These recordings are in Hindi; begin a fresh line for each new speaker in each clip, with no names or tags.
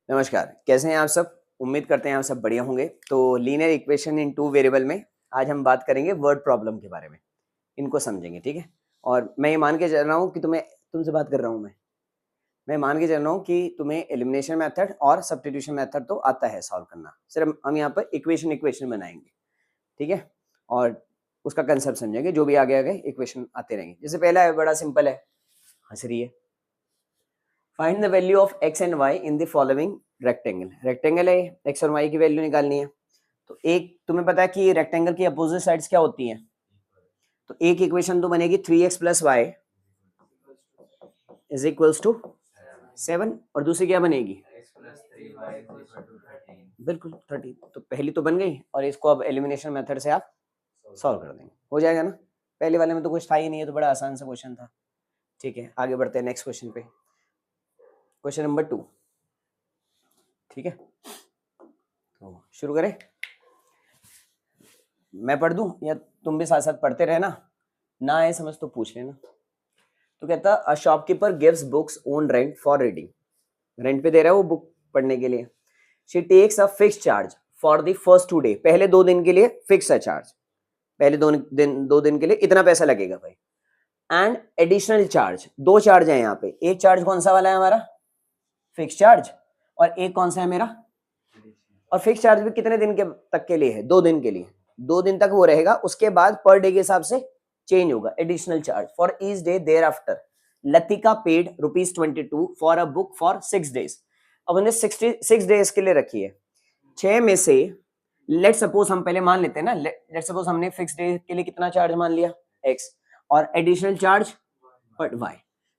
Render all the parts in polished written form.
नमस्कार, कैसे हैं आप सब? उम्मीद करते हैं आप सब बढ़िया होंगे। तो linear equation in two variable में आज हम बात करेंगे वर्ड प्रॉब्लम के बारे में। इनको समझेंगे, ठीक है? और मैं ये मान के चल रहा हूँ कि तुमसे बात कर रहा हूँ मैं मान के चल रहा हूँ कि तुम्हें एलिमिनेशन मेथड और सब्स्टिट्यूशन मेथड तो आता है सॉल्व करना। सिर्फ हम यहाँ पर इक्वेशन बनाएंगे, ठीक है? और उसका कंसेप्ट समझेंगे, जो भी आगे आगे इक्वेशन आते रहेंगे। जैसे पहला है, बड़ा सिंपल है, हंस रही है। Find the value of x and y in the following rectangle. Rectangle है, एक्स और वाई की वैल्यू निकालनी है। तो एक तुम्हें पता है कि रेक्टेंगल की अपोजिट साइड्स क्या होती हैं, तो एक इक्वेशन तो बनेगी 3x plus y is equals to 7 और दूसरी क्या बनेगी? बिल्कुल 30। तो पहली तो बन गई और इसको अब एलिमिनेशन मेथड से आप सॉल्व कर देंगे, हो जाएगा ना। पहले वाले में तो कुछ था ही नहीं है, तो बड़ा आसान सा क्वेश्चन था। ठीक है, आगे बढ़ते हैं नेक्स्ट क्वेश्चन पे। क्वेश्चन नंबर 2, ठीक है? तो शुरू करें, मैं पढ़ दूं या तुम भी साथ साथ पढ़ते रहना, ना आए समझ तो पूछ लेना। तो कहता a shopkeeper gives books on rent for reading. Rent पे दे रहा है वो बुक पढ़ने के लिए। She takes a fix charge for the first 2 day. पहले 2 दिन के लिए फिक्स है चार्ज, पहले 2 दिन के लिए इतना पैसा लगेगा भाई। एंड एडिशनल चार्ज, 2 चार्ज है यहाँ पे। एक चार्ज कौन सा वाला है हमारा? Fix charge. और एक कौन सा है मेरा? और फिक्स चार्ज भी कितने दिन के तक के लिए है? 2 दिन के लिए। 2 दिन तक वो रहेगा, उसके बाद पर डे के हिसाब से चेंज होगा। Additional charge for each day thereafter Latika paid ₹22 for a book for 6 days. अब हमने 66 डेज के लिए रखी है। 6 में से लेट सपोज हम पहले मान लेते हैं ना, लेट सपोज हमने फिक्स डे के लिए कितना चार्ज मान लिया? x, और एडिशनल चार्ज पर y।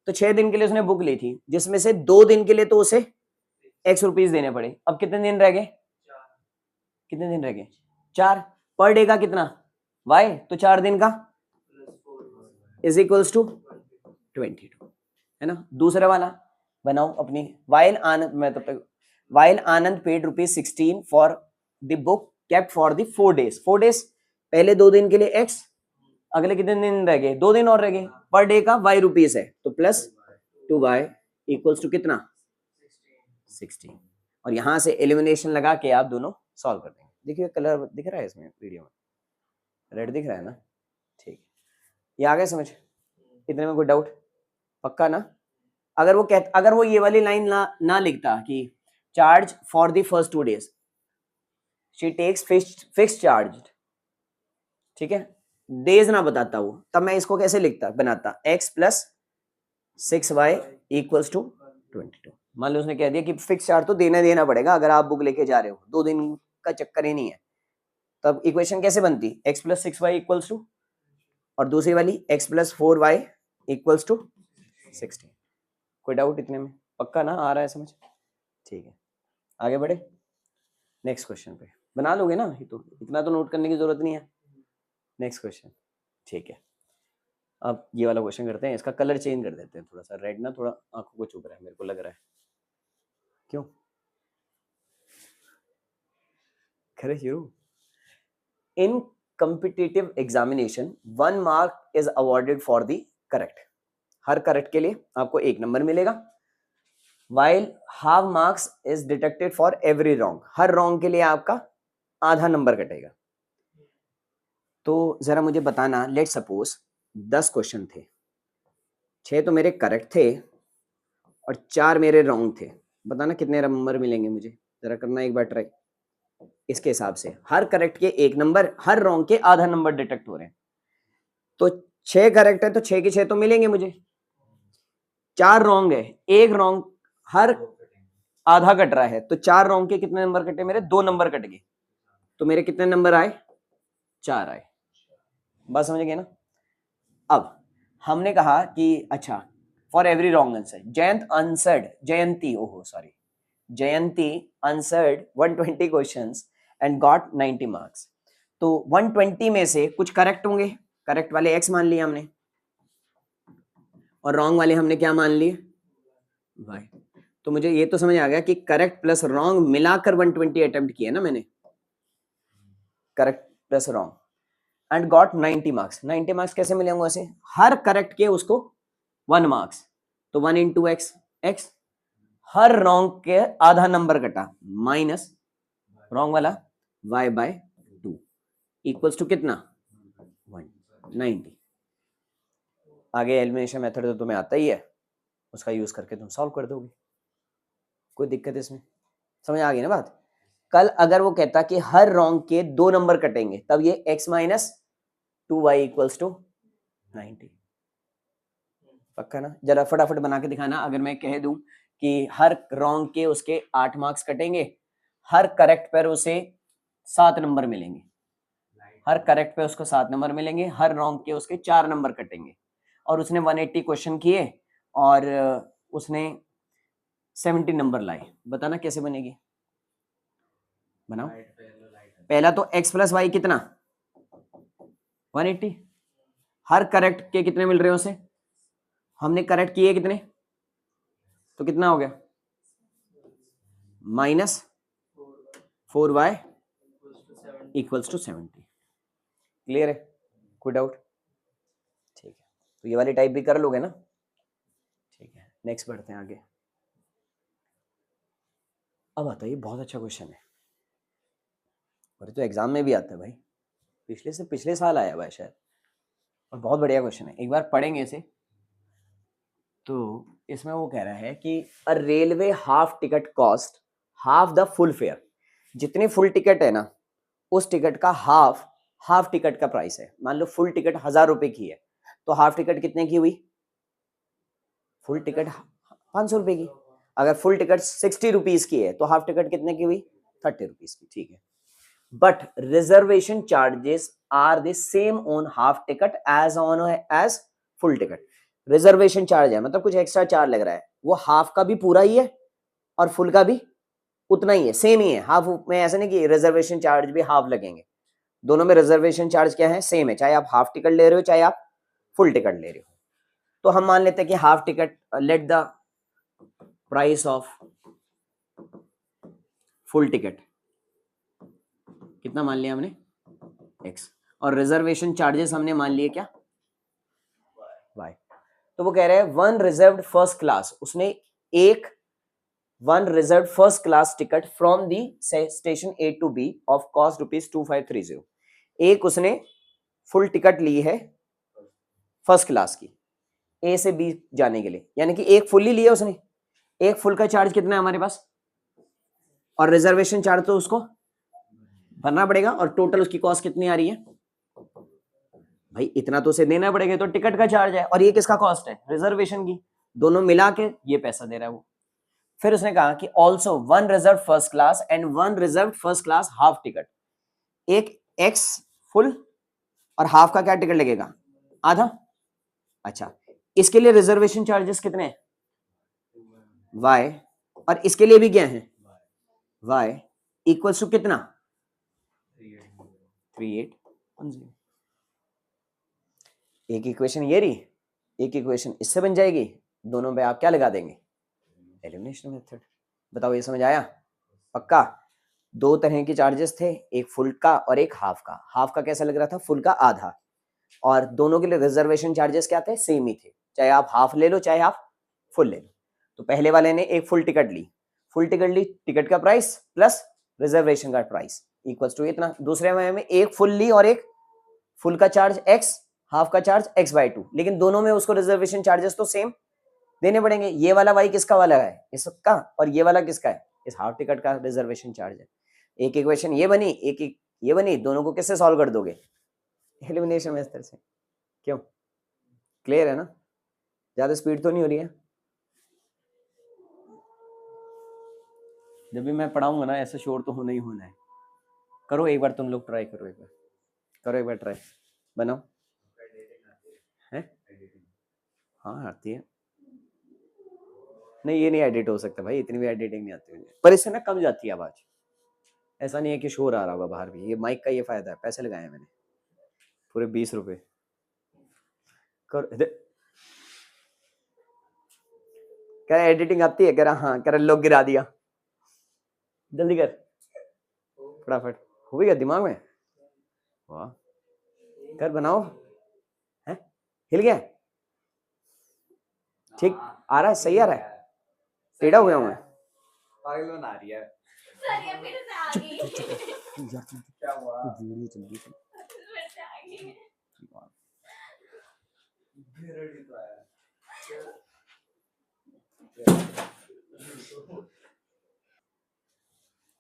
तो 6 दिन के लिए उसने बुक ली थी, जिसमें से 2 दिन के लिए तो उसे x रुपीस देने पड़े। अब कितने दिन रह गए? कितने दिन रह गए? 4। पर डे का कितना? y, तो 4 दिन का इज इक्वल्स टू 22, है ना। दूसरा वाला बनाओ अपनी। वाइल आनंद, मैं तब तक while Anand paid ₹16 for the book kept for the 4 days. 4 days, पहले 2 दिन के लिए x, अगले कितने दिन रह गए? 2 दिन और रह गए। पर डे का y रुपीस है, तो प्लस 2y इक्वल्स टू कितना? 16। और यहां से एलिमिनेशन लगा के आप दोनों सॉल्व कर देंगे। देखिए कलर दिख रहा है इसमें वीडियो में, रेड दिख रहा है ना? ठीक, ये आ गया समझ? इतने में कोई डाउट? पक्का ना? अगर वो ये वाली लाइन ना लिखता कि charge for the first 2 days, she takes fix charge, ठीक है, डेज ना बताता वो, तब मैं इसको कैसे लिखता, बनाता x plus 6y equals to 22। मान लो उसने कह दिया कि फिक्स चार्ज तो देना पड़ेगा अगर आप बुक लेके जा रहे हो, 2 दिन का चक्कर ही नहीं है। तब इक्वेशन कैसे बनती? x plus 6y equals to, और दूसरी वाली x plus 4y equals to 16। कोई डाउट इतने में? पक्का ना? आ रहा है समझ? ठीक है, आगे बढ़े नेक्स्ट क्वेश्चन पे। बना लोगे ना? ये तो इतना तो नोट करने की जरूरत नहीं है। नेक्स्ट क्वेश्चन, ठीक है। अब ये वाला क्वेश्चन करते हैं, इसका कलर चेंज कर देते हैं थोड़ा सा। रेड ना थोड़ा आंखों को चुभ रहा है, मेरे को लग रहा है। क्यों? खरे शुरू। इन competitive examination 1 mark is awarded for the correct। Her correct के लिए आपको 1 नंबर मिलेगा। while half marks is deducted for every wrong। Her wrong के लिए आपका आधा नंबर कटेगा। तो जरा मुझे बताना, लेट सपोज 10 क्वेश्चन थे, 6 तो मेरे करेक्ट थे और 4 मेरे रॉन्ग थे। बताना कितने नंबर मिलेंगे मुझे, जरा करना एक बार ट्राई। इसके हिसाब से हर करेक्ट के 1 नंबर, हर रॉन्ग के आधा नंबर डिटेक्ट हो रहे हैं। तो 6 करेक्ट है तो 6 के 6 तो मिलेंगे मुझे। 4 रॉन्ग है, 1 रॉन्ग, हर आधा कट रहा है, तो 4 रॉन्ग के कितने नंबर कटे मेरे? 2 नंबर कट गए। तो मेरे कितने नंबर आए? 4 आए। बात समझ गए ना? अब हमने कहा कि अच्छा, for every wrong answer Jayanti answered 120 questions and got 90 marks. तो 120 में से कुछ करेक्ट होंगे, करेक्ट वाले x मान लिए हमने, और रॉन्ग वाले हमने क्या मान लिए? y। तो मुझे ये तो समझ आ गया कि करेक्ट प्लस रॉन्ग मिलाकर 120 अटेम्प्ट किए ना मैंने, correct plus wrong, and got 90 marks. 90 marks कैसे मिलेंगे वैसे? हर करेक्ट के उसको 1 मार्क्स, तो 1 इंटू x, हर रॉन्ग के आधा नंबर कटा माइनस रॉन्ग वाला y/2 इक्वल्स टू कितना 190। आगे एलिमिनेशन मेथड तो तुम्हें आता ही है, उसका यूज करके तुम सॉल्व कर दोगे, कोई दिक्कत इसमें? समझ आ गई ना बात? कल अगर वो कहता कि हर रॉन्ग के 2 नंबर कटेंगे तब ये x-2y इक्वल्स टू 90। पक्का ना? जरा फटाफट बना के दिखाना। अगर मैं कह दूं कि हर रॉन्ग के उसके 8 मार्क्स कटेंगे, हर करेक्ट पर उसे 7 नंबर मिलेंगे, हर करेक्ट पे उसको 7 नंबर मिलेंगे, हर रॉन्ग के उसके 4 नंबर कटेंगे, और उसने 180 क्वेश्चन किए और उसने 70 नंबर लाए। बताना कैसे बनेगी? बनाओ। पहला तो x प्लस वाई कितना 180, हर करेक्ट के कितने मिल रहे हैं उसे? हमने करेक्ट किए कितने, तो कितना हो गया minus 4y equals to 70। Clear है? कोई डाउट? ठीक है, तो ये वाली टाइप भी कर लोगे ना? ठीक है, नेक्स्ट बढ़ते हैं आगे। अब आता है, ये बहुत अच्छा क्वेश्चन है और तो एग्जाम में भी आता है भाई, पिछले से पिछले साल आया हुआ है शायद, और बहुत बढ़िया क्वेश्चन है। एक बार पढ़ेंगे इसे। तो इसमें वो कह रहा है कि a railway half ticket cost half the full fare. जितनी फुल टिकट है ना, उस टिकट का हाफ टिकट का प्राइस है। मान लो फुल टिकट 1000 रुपए की है, तो हाफ टिकट कितने की हुई? फुल टिकट 500 रुपए की। अगर फुल टिकट 60 रुपीज की है तो हाफ टिकट कितने की हुई? 30 रुपीज की। ठीक है, but reservation charges are the same on half ticket as on as full ticket. Reservation charge है मतलब कुछ एक्स्ट्रा चार्ज लग रहा है, वो हाफ का भी पूरा ही है और फुल का भी उतना ही है, सेम ही है। हाफ में ऐसा नहीं कि रिजर्वेशन चार्ज भी हाफ लगेंगे, दोनों में रिजर्वेशन चार्ज क्या है? सेम है, चाहे आप हाफ टिकट ले रहे हो चाहे आप फुल टिकट ले रहे हो। तो हम मान लेते हैं कि half ticket, let the price of full ticket कितना मान लिया हमने? x, और रिजर्वेशन चार्जेस हमने मान लिए क्या? y। तो वो कह रहे हैं वन रिजर्व्ड फर्स्ट क्लास, उसने एक one reserve first class ticket from the station A to B of cost ₹2530। एक उसने फुल टिकट ली है फर्स्ट क्लास की A से B जाने के लिए, यानी कि एक फुल ही लिया उसने। एक फुल का चार्ज कितना है हमारे पास, और रिजर्वेशन चार्ज तो उसको भरना पड़ेगा, और टोटल उसकी कॉस्ट कितनी आ रही है भाई? इतना तो उसे देना पड़ेगा, तो टिकट का चार्ज है, और ये किसका कॉस्ट है? रिजर्वेशन की। दोनों मिला के ये पैसा दे रहा है वो। फिर उसने कहा कि also one reserve first class and one reserve first class half ticket. एक एक्स फुल और हाफ का क्या टिकट लगेगा? आधा। अच्छा, इसके लिए रिजर्वेशन चार्जेस कितने हैं? वाई, और इसके लिए भी क्या है? वाई इक्वल्स टू कितना? 3810। एक इक्वेशन ये रही, एक इक्वेशन इससे बन जाएगी, दोनों पे आप क्या लगा देंगे? Elimination method. बताओ ये समझ आया? पक्का? दो तरह के चार्जेस थे, एक फुल का और एक हाफ का। हाफ का कैसा लग रहा था? फुल का आधा। और दोनों के लिए रिजर्वेशन चार्जेस क्या थे? सेम ही थे, चाहे आप हाफ ले लो चाहे आप फुल ले लो। तो पहले वाले ने एक फुल टिकट ली, टिकट का प्राइस प्लस रिजर्वेशन का प्राइस इक्वल्स टू इतना। दूसरे वाले में एक फुल ली और एक फुल का चार्ज x, हाफ का चार्ज x/2, लेकिन दोनों में उसको रिजर्वेशन चार्जेस तो सेम देने पड़ेंगे। ये वाला y किसका वाला है? इसका, और ये वाला किसका है? इस हाफ टिकट का रिजर्वेशन चार्ज है। एक इक्वेशन ये बनी, एक ये बनी, दोनों को किससे सॉल्व कर दोगे? एलिमिनेशन मेथड से। क्यों? क्लियर है ना? ज्यादा स्पीड तो नहीं हो रही है? जब भी मैं पढ़ाऊंगा ना ऐसा शोर तो होना ही होना है। करो एक बार, तुम लोग ट्राई करो, एक बार करो, एक बार ट्राई बनाओ। है? हाँ आती है। नहीं ये नहीं एडिट हो सकता भाई, इतनी भी एडिटिंग नहीं आती मुझे, पर इससे ना कम जाती है आवाज। ऐसा नहीं है कि शोर आ रहा होगा बाहर भी, ये माइक का ये फायदा है, पैसे लगाए हैं मैंने पूरे 20 रुपए। कर कह रहा एडिटिंग आती है? कह रहा हाँ, कह रहा लोग गिरा दिया, जल्दी कर फटाफट। हो गया दिमाग में? वाह, कर बनाओ। है? हिल गया? ठीक आ रहा है? सही आ रहा है? टेढ़ा हो गया हूँ मैं?
पागल बना रही है
सर ये फिर से आ गई
यार
क्या हुआ
वीडियो चल रही है।
फिर से आ गई
भेड़ड़ी तो आया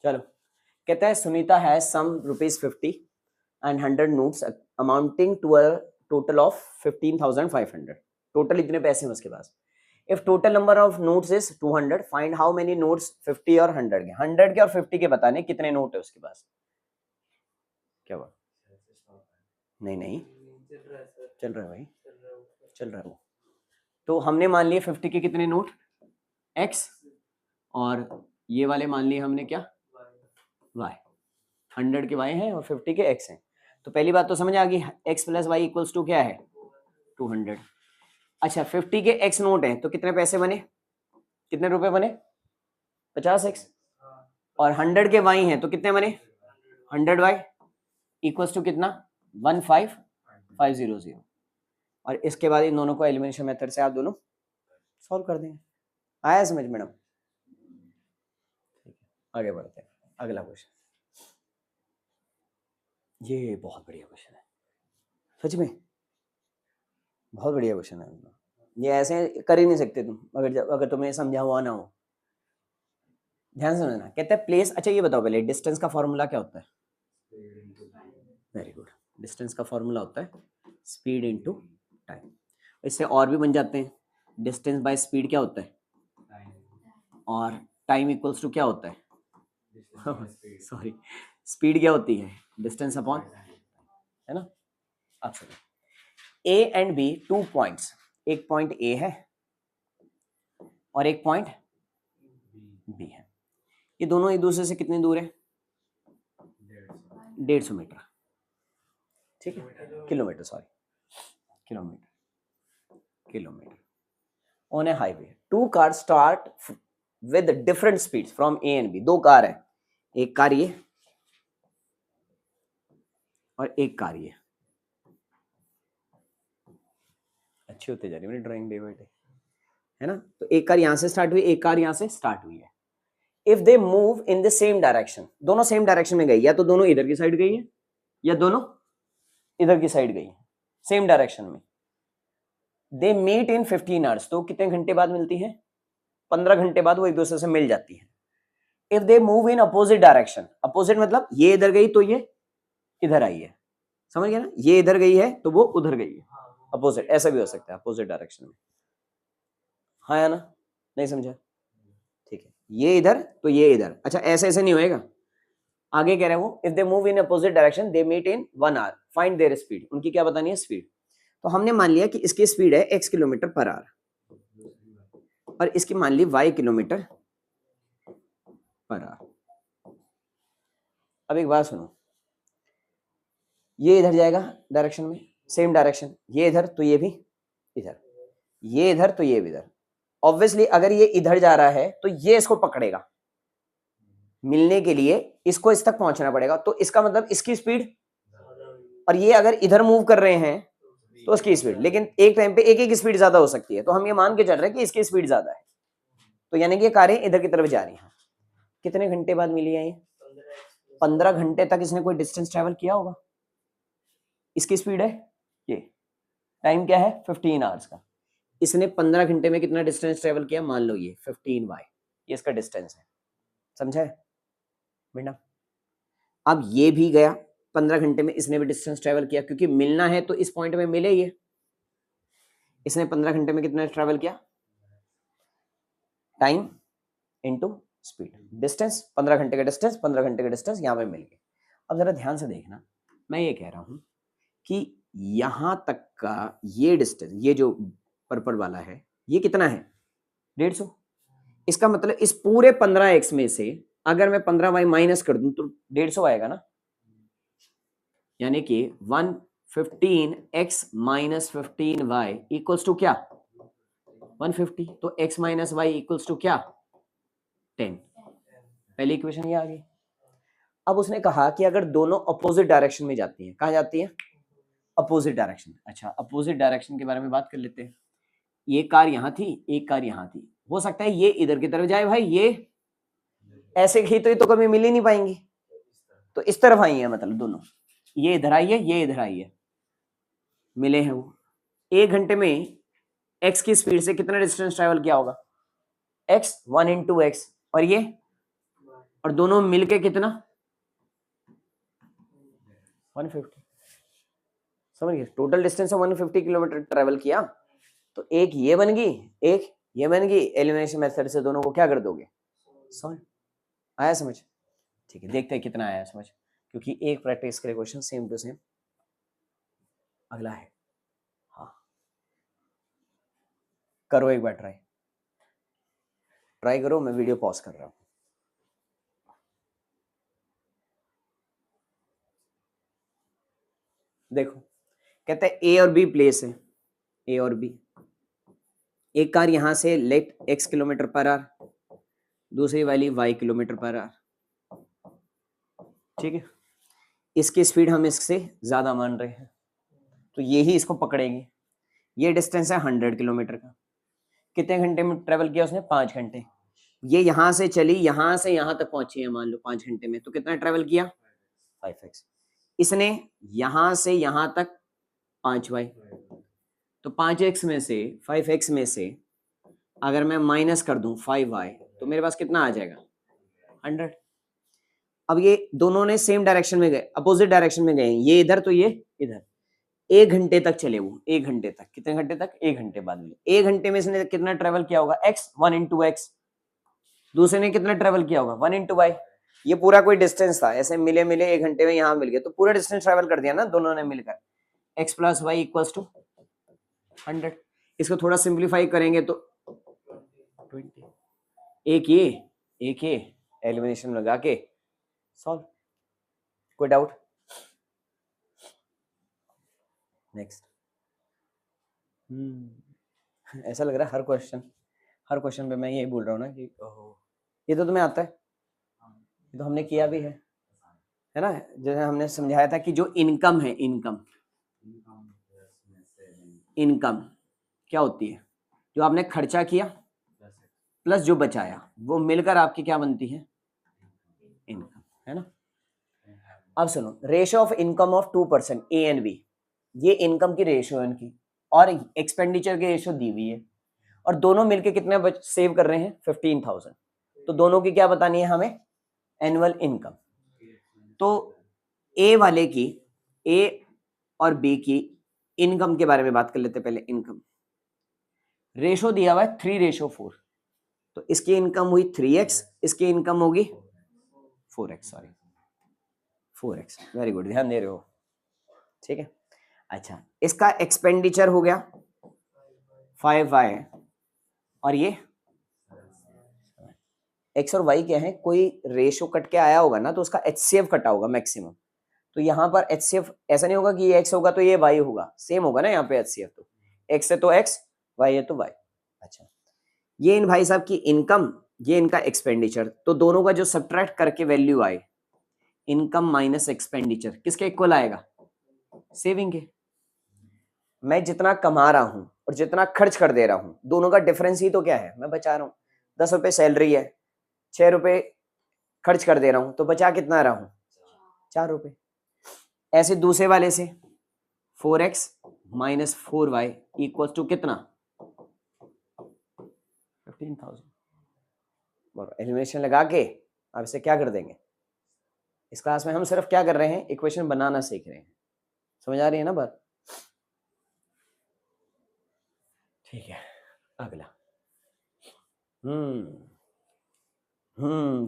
चलो, कहता है Sunita has some ₹50 and 100 notes amounting to a total of 15,500. Total इतने पैसे हैं उसके पास. If total number of notes is 200, find how many notes 50 और 100 के. 100 के और 50 के बताने कितने नोट है उसके पास. क्या हुआ? नहीं नहीं चल रहा है भाई, चल रहा है वो. तो हमने मान लिए 50 के कितने नोट x और ये वाले मान लिए हमने क्या y. 100 के y हैं और 50 के x हैं. तो पहली बात तो समझ आ गई, x plus y equals to क्या है 200. अच्छा 50 के x नोट हैं तो कितने पैसे बने, कितने रुपए बने 50x. और 100 के y हैं तो कितने बने 100y इक्वल्स टू कितना 15500. और इसके बाद इन दोनों को एलिमिनेशन मेथड से आप दोनों सॉल्व कर देंगे. आया समझ मैडम? आगे बढ़ते हैं. अगला क्वेश्चन, ये बहुत बढ़िया क्वेश्चन है, सच में बहुत बढ़िया क्वेश्चन है. ये ऐसे कर ही नहीं सकते तुम अगर तुम्हें समझा हुआ ना हो. ध्यान से समझना. कहते हैं प्लेस. अच्छा ये बताओ पहले डिस्टेंस का फॉर्मूला क्या होता है? Very good. डिस्टेंस का फॉर्मूला होता है स्पीड इनटू टाइम. इससे और भी बन जाते हैं. डिस्टेंस बाय स्पीड क्या होता है और टाइम इक्वल्स टू क्या होता है सॉरी स्पीड क्या होती है डिस्टेंस अपॉन, है ना. अब सुनो, A एंड B 2 पॉइंट्स. एक पॉइंट A है और एक पॉइंट B है. ये दोनों एक दूसरे से कितनी दूर है 150 मीटर. ठीक है, kilometre sorry kilometre. On A highway 2 car start with different speeds from A and B. 2 car है, एक कार ये और एक कार ये. अच्छी होते जा रही है मेरी ड्राइंग डे बाय डे, है ना. तो एक कार यहाँ से स्टार्ट हुई, एक कार यहाँ से स्टार्ट हुई है. If they move in the same direction, दोनों सेम डायरेक्शन में गई, या तो दोनों इधर की साइड गई है या दोनों इधर की साइड गई है, सेम डायरेक्शन में. They meet in 15 hours. तो कितने घंटे बाद मिलती है 15 घंटे बाद वो एक दूसरे से मिल जाती है. If they move in opposite direction, opposite मतलब ये इधर गई तो ये इधर आई है, समझ गया ना. ये इधर गई है तो वो उधर गई है, अपोजिट. ऐसा भी हो सकता है अपोजिट डायरेक्शन में. हाँ या ना, नहीं समझा? ठीक है, ये इधर तो ये इधर. अच्छा ऐसे ऐसे नहीं होएगा. आगे कह रहे हैं वो if they move in opposite direction they meet in 1 hour, find their speed. उनकी क्या बतानी है स्पीड. तो हमने मान लिया कि इसकी स्पीड है x किलोमीटर पर आवर और इसकी मान ली y किलोमीटर पर आवर. अब एक बात सुनो, ये इधर जाएगा डायरेक्शन में, सेम डायरेक्शन. ये इधर तो ये भी इधर, ये इधर तो ये भी इधर. ऑब्वियसली अगर ये इधर जा रहा है तो ये इसको पकड़ेगा, मिलने के लिए इसको इस तक पहुंचना पड़ेगा. तो इसका मतलब इसकी स्पीड, और ये अगर इधर मूव कर रहे हैं तो उसकी स्पीड. लेकिन एक टाइम पे एक एक स्पीड ज्यादा हो सकती है. तो हम ये मान के चल रहे हैं कि इसकी स्पीड ज्यादा है. तो यानी कि ये कारें इधर की तरफ जा रही हैं. कितने घंटे बाद मिली है ये 15 घंटे तक इसने कोई डिस्टेंस ट्रेवल किया होगा. इसकी स्पीड है ये, टाइम क्या है 15 आवर्स का. इसने 15 घंटे में कितना डिस्टेंस ट्रेवल किया, मान लो ये 15y, ये इसका डिस्टेंस है. समझा है बेटा? अब ये भी गया 15 घंटे में, इसने भी डिस्टेंस ट्रेवल किया, क्योंकि मिलना है तो इस पॉइंट में मिले. ये इसने 15 घंटे में कितना ट्रेवल किया, टाइम इनटू स्पीड. डिस्टेंस 15 घंटे का डिस्टेंस, 15 घंटे का डिस्टेंस यहाँ पे मिल गया. अब जरा ध्यान से देखना, मैं ये कह रहा हूं कि यहां तक का ये डिस्टेंस, ये जो पर्पल वाला है, ये कितना है 150. इसका मतलब इस पूरे 15x में से अगर मैं 15y माइनस कर दूं तो 150 आएगा ना. यानी कि 115x minus 15y equals to क्या 150. तो x minus y equals to क्या 10. पहली इक्वेशन ये आ गई. अब उसने कहा कि अगर दोनों अपोजिट डायरेक्शन में जाती हैं, कहाँ जाती हैं अपोजिट डायरेक्शन. अच्छा अपोजिट डायरेक्शन के बारे में बात कर लेते हैं. ये कार यहाँ थी, एक कार यहाँ थी. हो सकता है ये इधर की तरफ जाए भाई, ये ऐसे ही तो कभी मिल ही नहीं पाएंगी, तो इस तरफ आई है, मतलब दोनों ये इधर आई है, ये इधर आई है, मिले हैं वो। 1 घंटे में x की स्पीड से कितना डिस्टेंस ट्रेवल किया होगा? x 1 into x, और ये, और दोनों मिलके कितना? 150। समझ गए? टोटल डिस्टेंस 150 किलोमीटर ट्रेवल किया, तो एक ये बन गई, एक ये बन गई। एलिमिनेशन मेथड से दोनों को क्या कर दोगे? सॉल्व। आया समझ? ठीक है, देखते हैं कितना आया समझ, क्योंकि एक प्रैक्टिस के क्वेश्चन सेम टू सेम अगला है। हाँ, करो एक बार ट्राई करो, मैं वीडियो पॉज कर रहा हूं। देखो, कहते हैं ए और बी प्लेस है, ए और बी। एक कार यहां से let x kilometre per hour, दूसरी वाली y किलोमीटर पर आवर, ठीक है। इसकी स्पीड हम इससे ज्यादा मान रहे हैं, तो ये ही इसको पकड़ेगी। ये डिस्टेंस है 100 किलोमीटर का। कितने घंटे में ट्रेवल किया उसने? 5 घंटे। ये यहां से चली, यहां से यहां तक पहुंची है मान लो 5 घंटे में, तो कितना ट्रेवल किया? 5x। इसने यहां से यहां तक 5y, तो 5x में से 5x में से अगर मैं माइनस कर दूं 5y, तो मेरे पास कितना आ जाएगा? 100। अब ये दोनों ने सेम डायरेक्शन में गए, अपोजिट डायरेक्शन में गए, ये इधर तो ये इधर। 1 घंटे तक चले वो, 1 घंटे तक। कितने घंटे तक? 1 घंटे बाद में। 1 घंटे में इसने कितना ट्रेवल किया होगा? x 1 into x। दूसरे ने कितना ट्रेवल किया होगा? 1 into y। ये पूरा कोई डिस्टेंस था, ऐसे मिले 1 घंटे में यहाँ मिल गए, तो पूरा डिस्टेंस ट्रेवल कर दिया ना दोनों ने मिलकर। x plus y equals to 100। इसको थोड़ा सिंप्लीफाई करेंगे तो 20। एक ये एलिमिनेशन लगा के सॉल्व। कोई डाउट? नेक्स्ट। ऐसा लग रहा है हर क्वेश्चन पे मैं यही बोल रहा हूँ ना कि ये तो तुम्हें आता है, ये तो हमने किया भी है ना। जैसे हमने समझाया था कि जो इनकम है, इनकम क्या होती है? जो आपने खर्चा किया प्लस जो बचाया, वो मिलकर आपकी क्या बनती है? इनकम, है ना। अब सुनो, ratio of income of 2% A and B. ये इनकम की रेशियो है इनकी, और एक्सपेंडिचर की रेशियो दी हुई है, और दोनों मिलके कितने सेव कर रहे हैं? 15,000। तो दोनों की क्या बतानी है हमें? Annual income. तो ए वाले की, ए और बी की इनकम के बारे में बात कर लेते पहले। इनकम रेशो दिया हुआ है 3:4, तो इसकी इनकम हुई 3x, इसकी इनकम होगी 4x, sorry 4x। Very good, ध्यान दे रहे हो, ठीक है। अच्छा, इसका एक्सपेंडिचर हो गया 5y, और ये x और y क्या है? कोई रेशो कट के आया होगा ना, तो उसका HCF कटा होगा मैक्सिमम। तो यहाँ पर HCF ऐसा नहीं होगा कि ये x होगा तो ये y होगा, सेम होगा ना यहाँ पे HCF। तो x है तो x, y है तो y। अच्छा, ये इन भाई साहब की इनकम, ये इनका एक्सपेंडिचर, तो दोनों का जो सब्ट्रैक्ट करके वैल्यू आए, इनकम माइनस एक्सपेंडिचर, किसके इक्वल आएगा? सेविंग के। मैं जितना कमा रहा हूं और जितना खर्च कर दे रहा हूं, दोनों का डिफरेंस ही तो क्या है? मैं बचा रहा हूं। 10 रुपए सैलरी है, 6 रुपए खर्च कर दे रहा हूं, तो बचा कितना रहा हूं? 4 रुपए। ऐसे दूसरे वाले से 4x minus 4y equal to कितना? 15,000। एलिमिनेशन लगा के अब इसे क्या कर देंगे? इस क्लास में हम सिर्फ क्या कर रहे हैं? इक्वेशन बनाना सीख रहे हैं। समझ आ रही है ना बात? ठीक है, अगला।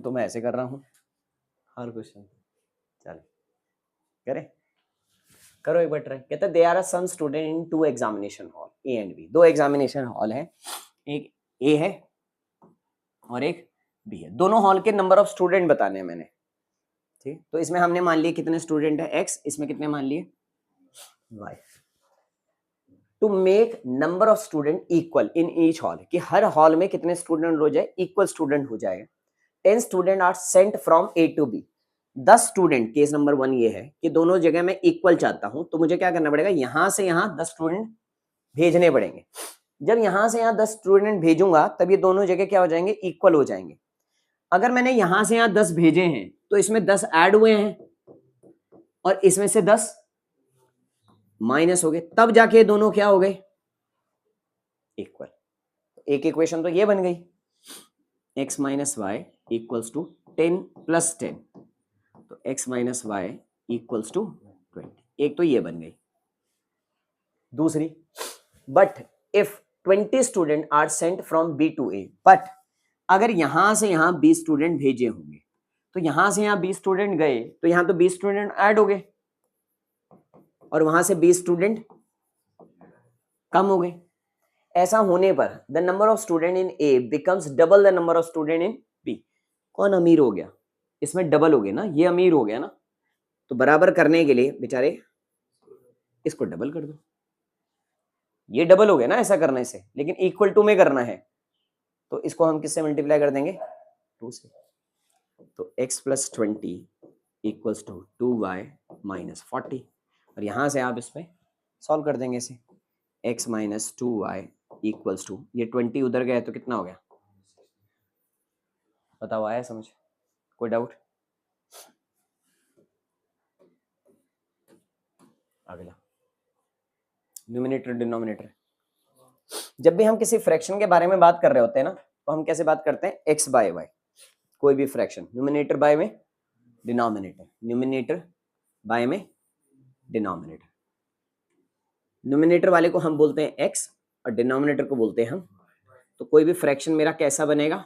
तो मैं ऐसे कर रहा हूं हर क्वेश्चन। चलो करें, करो एक बार ट्राई। कहता है there are some student in 2 examination hall, A and B. 2 examination hall है, एक ए है और एक बी है। दोनों हॉल के नंबर ऑफ स्टूडेंट बताने हैं मैंने, ठीक। तो इसमें हमने मान लिए कितने स्टूडेंट है? x। इसमें कितने मान लिए? y। To make number of student equal in each hall, कि हर हॉल में कितने स्टूडेंट हो जाए? इक्वल स्टूडेंट हो जाए। 10 student are sent from A to B. 10 student, case number 1 ये है कि दोनों जगह मैं इक्वल चाहता हूं, तो मुझे क्या करना पड़ेगा? यहां से यहां 10 स्टूडेंट भेजने पड़ेंगे। जब यहां से यहाँ 10 स्टूडेंट भेजूंगा तब ये दोनों जगह क्या हो जाएंगे, इक्वल हो जाएंगे। अगर मैंने यहां से यहाँ 10 भेजे हैं तो इसमें 10 ऐड हुए हैं और इसमें से 10 माइनस हो गए, तब जाके ये दोनों क्या हो गए, इक्वल। एक इक्वेशन तो ये बन गई, x minus y equals to 10 plus 10, तो x minus y equals to 20, एक तो ये बन गई। दूसरी, but if 20 student are sent from B to A, but अगर यहां से यहां 20 स्टूडेंट भेजे होंगे तो यहां से यहां 20 स्टूडेंट गए तो यहां तो 20 स्टूडेंट ऐड हो गए और वहां से 20 स्टूडेंट कम हो गए। ऐसा होने पर the number of student in A becomes double the number of student in B। कौन अमीर हो गया, इसमें डबल हो गया ना, ये अमीर हो गया ना, तो बराबर करने के लिए बेचारे इसको डबल कर दो, ये डबल हो गया ना ऐसा करने से, लेकिन इक्वल टू में करना है तो इसको हम किससे मल्टीप्लाई कर देंगे, 2 से। तो x plus 20 equals to 2y minus 40, और यहां से आप इसमें सॉल्व कर देंगे इसे, x minus 2y equals to, ये 20 उधर गया तो कितना हो गया, बताओ आया समझ, कोई डाउट? अगला न्यूमरेटर डिनोमिनेटर। जब भी हम किसी फ्रैक्शन के बारे में बात कर रहे होते हैं ना तो हम कैसे बात करते हैं, x बाय वाई, कोई भी फ्रैक्शन न्यूमरेटर बाय में डिनोमिनेटर, न्यूमरेटर बाय में डिनोमिनेटर। न्यूमरेटर वाले को हम बोलते हैं x और डिनोमिनेटर को बोलते हैं हम, तो कोई भी फ्रैक्शन मेरा कैसा बनेगा,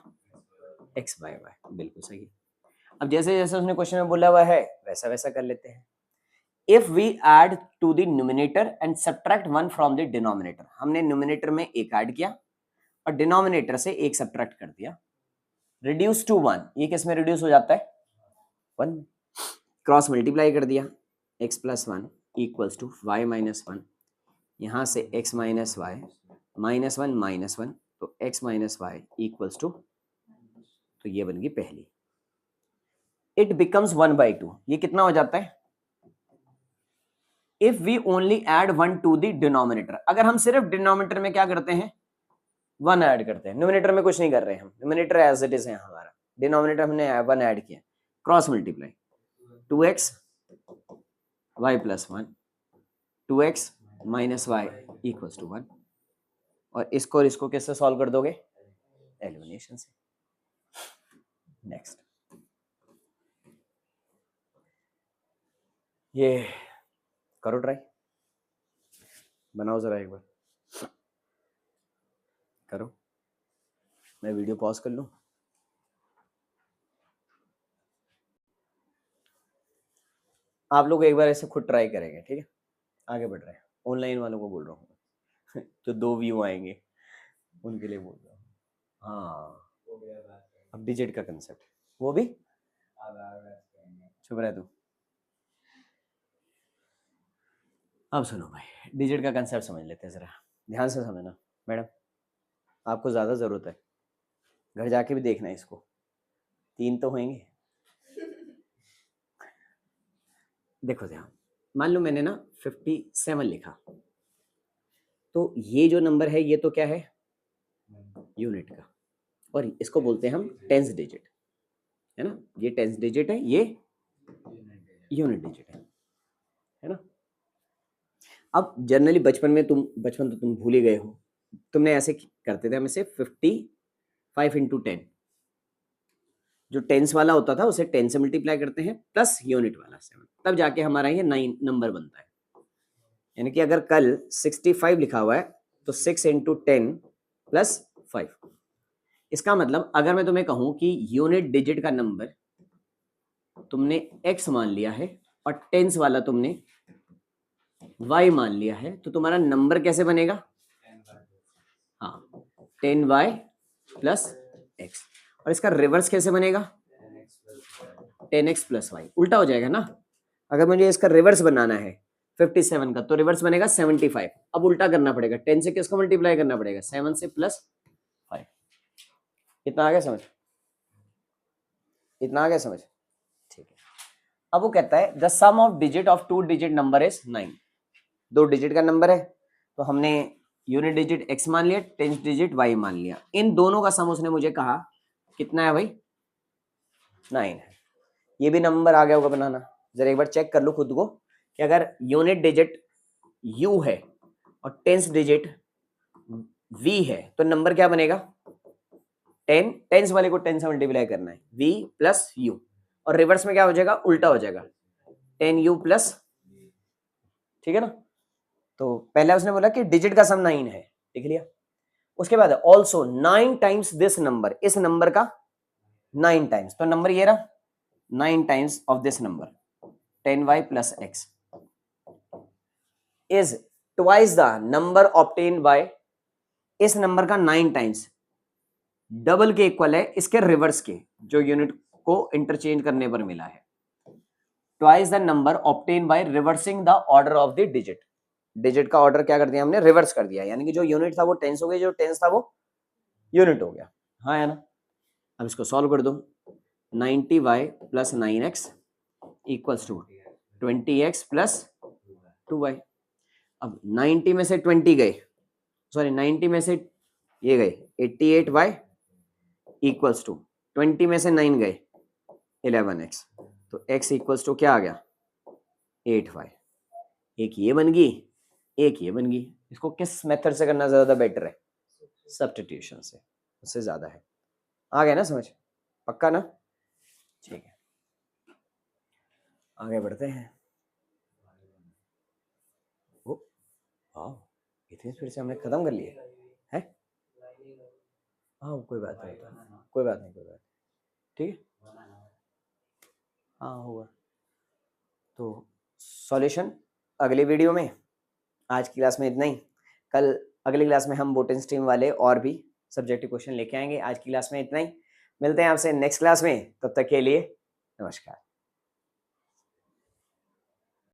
x बाय वाई, बिल्कुल सही। अब जैसे जैसे उसने क्वेश्चन में बोला हुआ है वैसा वैसा कर लेते हैं। If we add to the numerator and subtract 1 from the denominator, हमने न्यूमरेटर में एक ऐड किया और डिनोमिनेटर से एक सब्ट्रैक्ट कर दिया, रिड्यूस टू 1, ये किस में रिड्यूस हो जाता है, 1, क्रॉस मल्टीप्लाई कर दिया, x plus 1 equals to y minus 1, यहाँ से x minus y minus 1 minus 1, तो x minus y equals to, तो ये बन गई पहली। इट बिकम्स 1/2, ये कितना हो जाता है, if we only add 1 to the denominator, अगर हम सिर्फ डिनोमिनेटर में क्या करते हैं, 1 ऐड करते हैं, न्यूमरेटर में कुछ नहीं कर रहे हैं हम, न्यूमरेटर एज इट इज है हमारा, डिनोमिनेटर हमने 1 ऐड किया, cross multiply, 2x y plus 1, 2x minus y equals to 1, और इसको किससे सॉल्व कर दोगे, एलिमिनेशन से। नेक्स्ट, ये करो ट्राई, बनाओ जरा एक बार, करो, मैं वीडियो पॉज कर लूं। आप लोग एक बार ऐसे खुद ट्राई करेंगे, ठीक है, आगे बढ़ रहे हैं, ऑनलाइन वालों को बोल रहा हूँ तो 2 व्यू आएंगे उनके लिए बोल रहा हूँ। हाँ, अब डिजिट का कंसेप्ट, वो भी चुप रहे तू। अब सुनो भाई, डिजिट का कंसेप्ट समझ लेते हैं जरा, ध्यान से समझना। मैडम आपको ज़्यादा ज़रूरत है, घर जाके भी देखना है इसको, 3 तो होंगे। देखो ध्यान, मान लो मैंने ना 57 लिखा, तो ये जो नंबर है ये तो क्या है, यूनिट का, और इसको बोलते हैं हम टेंस डिजिट, है ना, ये टेंस डिजिट है, ये यूनिट डिजिट है ना। अब जनरली बचपन तो तुम भूल ही गए हो, तुमने ऐसे करते थे, हम इसे 55 इंटू 10, जो टेंस वाला होता था उसे 10 से मल्टीप्लाई करते हैं प्लस यूनिट वाला 7, तब जाके हमारा ये 9 नंबर बनता है। यानी कि अगर कल 65 लिखा हुआ है तो 6 इंटू 10 प्लस 5, इसका मतलब अगर मैं तुम्हें कहूं कि यूनिट डिजिट का नंबर तुमने x मान लिया है और टेंस वाला तुमने y मान लिया है, तो तुम्हारा नंबर कैसे बनेगा, हाँ 10y प्लस x, और इसका रिवर्स कैसे बनेगा, 10x प्लस वाई, उल्टा हो जाएगा ना। अगर मुझे इसका रिवर्स बनाना है 57 का, तो रिवर्स बनेगा 75, अब उल्टा करना पड़ेगा, 10 से किसको मल्टीप्लाई करना पड़ेगा, 7 से प्लस 5। इतना आ गया समझ, इतना आ गया समझ, ठीक है। अब वो कहता है the sum of digit of 2 digit number is 9, 2 digit का नंबर है तो हमने यूनिट डिजिट x मान लिया, टेंस डिजिट y मान लिया। इन दोनों का सम उसने मुझे कहा कितना है भाई, 9 है। ये भी नंबर आ गया होगा बनाना, जरा एक बार चेक कर लो खुद को कि अगर यूनिट डिजिट u है और टेंस डिजिट v है तो नंबर क्या बनेगा, 10, टेंस वाले को 10 से मल्टीप्लाई करना है, v प्लस u, और रिवर्स में क्या हो जाएगा, उल्टा हो जाएगा, 10u प्लस, ठीक है ना। तो पहला उसने बोला कि डिजिट का सम 9 है, लिख लिया। उसके बाद ऑल्सो 9 टाइम्स दिस नंबर, इस नंबर का 9 टाइम्स, तो नंबर ये रहा 9 times of this number 10y plus x is twice the number obtained by, इस नंबर का 9 टाइम्स डबल के इक्वल है इसके रिवर्स के, जो यूनिट को इंटरचेंज करने पर मिला है। Twice the number obtained by reversing the order of the digit, digit का ऑर्डर क्या कर दिया हमने, रिवर्स कर दिया, यानी कि जो यूनिट था वो टेंस हो गया, जो टेंस था वो यूनिट हो गया। हाँ है ना। अब इसको सॉल्व कर दो, 90y plus 9x equals to 20x plus 2y। अब 90 में से 20 गए, सॉरी 90 में से ये गए 88y इक्वल्स टू 20 में से 9 गए 11x, तो x इक्वल्स टू क्या आ गया 8y। एक ये बन गई, एक ये बन गई। इसको किस मेथड से करना ज्यादा बेटर है, सब्स्टिट्यूशन से, उससे ज्यादा है। आ गया ना समझ, पक्का ना, ठीक है आगे बढ़ते हैं। ओ वाह, इतनी स्पीड से हमने खत्म कर लिए है। हाँ कोई बात नहीं, कोई बात नहीं, कोई बात नहीं, ठीक है। हाँ होगा। तो सॉल्यूशन अगली वीडियो में, आज की क्लास में इतना ही। कल अगली क्लास में हम बोटन स्ट्रीम वाले और भी सब्जेक्टिव क्वेश्चन लेके आएंगे। आज की क्लास में इतना ही, मिलते हैं आपसे नेक्स्ट क्लास में, तब तक के लिए नमस्कार।